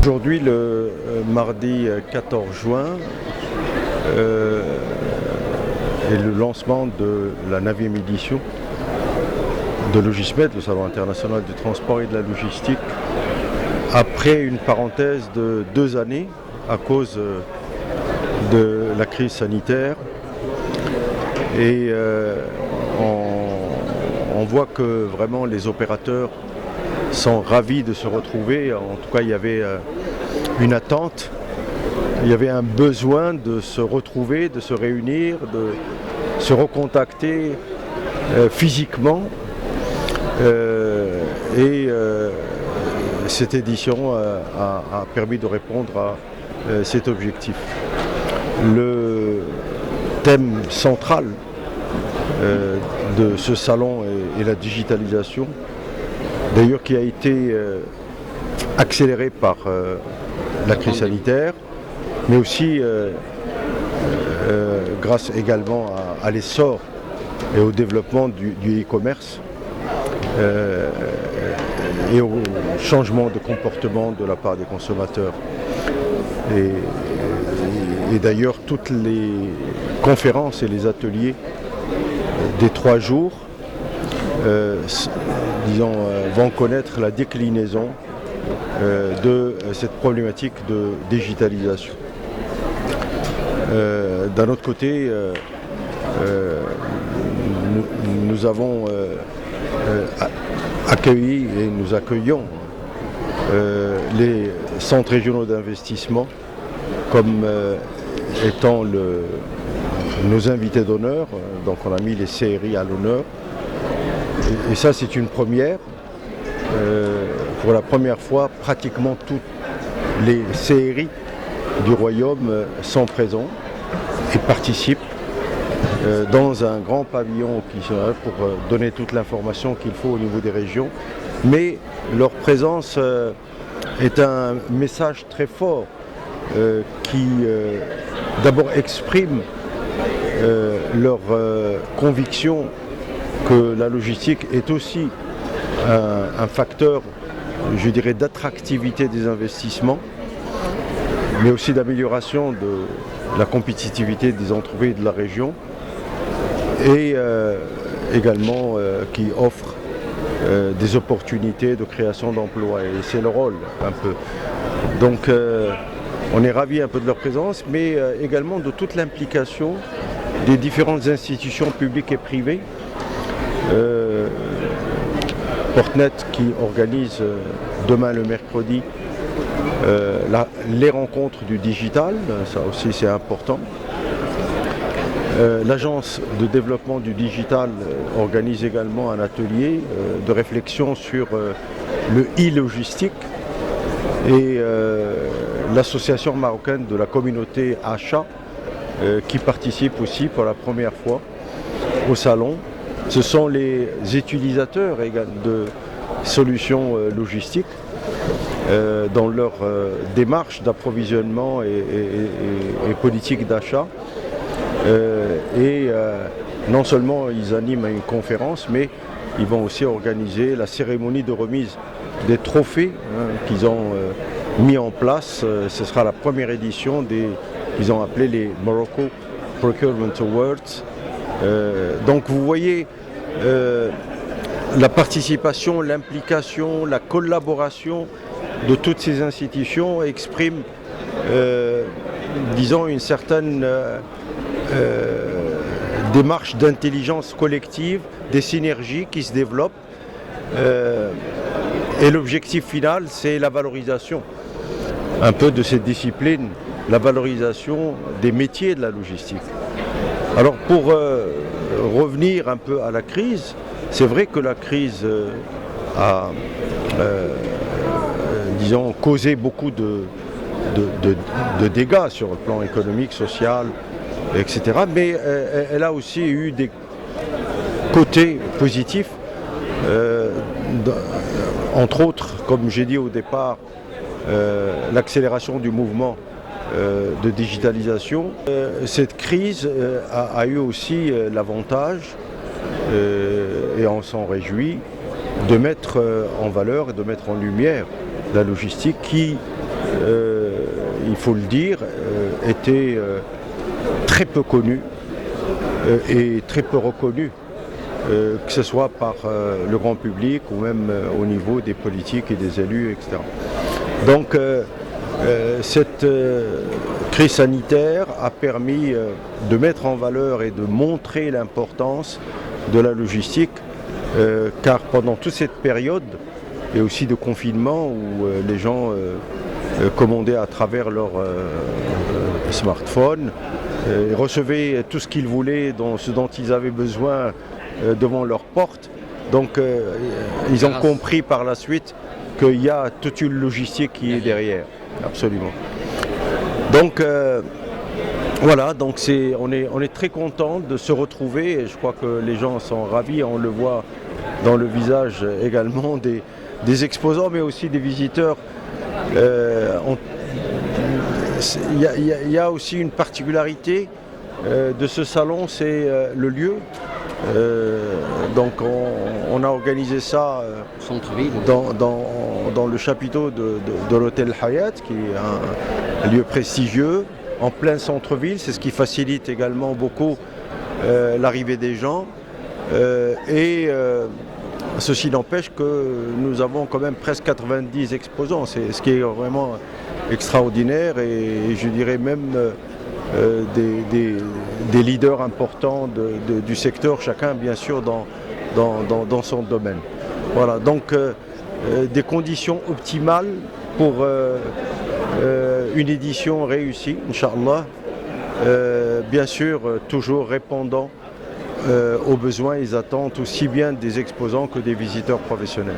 Aujourd'hui, le mardi 14 juin, est le lancement de la 9e édition de Logismed, le Salon international du transport et de la logistique, après une parenthèse de 2 années à cause de la crise sanitaire. Et on voit que vraiment les opérateurs sont ravis de se retrouver. En tout cas, il y avait une attente, il y avait un besoin de se retrouver, de se réunir, de se recontacter physiquement. Cette édition a permis de répondre à cet objectif. Le thème central de ce salon est la digitalisation, d'ailleurs qui a été accélérée par la crise sanitaire, mais aussi grâce également à l'essor et au développement du e-commerce et au changement de comportement de la part des consommateurs. Et d'ailleurs, toutes les conférences et les ateliers des 3 jours vont connaître la déclinaison de cette problématique de digitalisation. D'un autre côté, nous avons accueilli et nous accueillons les centres régionaux d'investissement comme étant nos invités d'honneur. Donc on a mis les CRI à l'honneur. Et ça, c'est une première. Pour la première fois, pratiquement toutes les CRI du Royaume sont présents et participent dans un grand pavillon qui sera pour donner toute l'information qu'il faut au niveau des régions. Mais leur présence est un message très fort qui d'abord exprime leur conviction que la logistique est aussi un facteur, je dirais, d'attractivité des investissements, mais aussi d'amélioration de la compétitivité des entreprises de la région et également qui offre des opportunités de création d'emplois. Et c'est le rôle un peu. Donc on est ravis un peu de leur présence, mais également de toute l'implication des différentes institutions publiques et privées. Portnet qui organise demain le mercredi les rencontres du digital, ça aussi c'est important. L'agence de développement du digital organise également un atelier de réflexion sur le e-logistique et l'association marocaine de la communauté achat qui participe aussi pour la première fois au salon. Ce sont les utilisateurs de solutions logistiques dans leur démarche d'approvisionnement et politique d'achat. Non seulement ils animent une conférence, mais ils vont aussi organiser la cérémonie de remise des trophées qu'ils ont mis en place. Ce sera la première édition qu'ils ont appelé les Morocco Procurement Awards. Donc vous voyez la participation, l'implication, la collaboration de toutes ces institutions exprime, disons, une certaine démarche d'intelligence collective, des synergies qui se développent. Et l'objectif final, c'est la valorisation un peu de cette discipline, la valorisation des métiers de la logistique. Alors pour revenir un peu à la crise, c'est vrai que la crise a disons, causé beaucoup de dégâts sur le plan économique, social, etc. Mais elle a aussi eu des côtés positifs, entre autres, comme j'ai dit au départ, l'accélération du mouvement de digitalisation. Cette crise a eu aussi l'avantage, et on s'en réjouit, de mettre en valeur et de mettre en lumière la logistique qui il faut le dire, était très peu connu et très peu reconnu, que ce soit par le grand public ou même au niveau des politiques et des élus, etc. Donc cette crise sanitaire a permis de mettre en valeur et de montrer l'importance de la logistique, car pendant toute cette période, et aussi de confinement où les gens commandaient à travers leur smartphone, recevaient tout ce qu'ils voulaient, ce dont ils avaient besoin devant leur porte. Donc ils ont compris par la suite qu'il y a toute une logistique qui est derrière, absolument. Donc voilà, donc on est très content de se retrouver et je crois que les gens sont ravis, on le voit dans le visage également des exposants mais aussi des visiteurs. Il y a aussi une particularité de ce salon, c'est le lieu. Donc on a organisé ça dans le chapiteau de l'hôtel Hayat, qui est un lieu prestigieux, en plein centre-ville. C'est ce qui facilite également beaucoup l'arrivée des gens. Ceci n'empêche que nous avons quand même presque 90 exposants, c'est ce qui est vraiment extraordinaire et je dirais même des leaders importants du secteur, chacun bien sûr dans son domaine. Voilà, donc des conditions optimales pour une édition réussie, Inch'Allah, bien sûr toujours répondant aux besoins et attentes aussi bien des exposants que des visiteurs professionnels.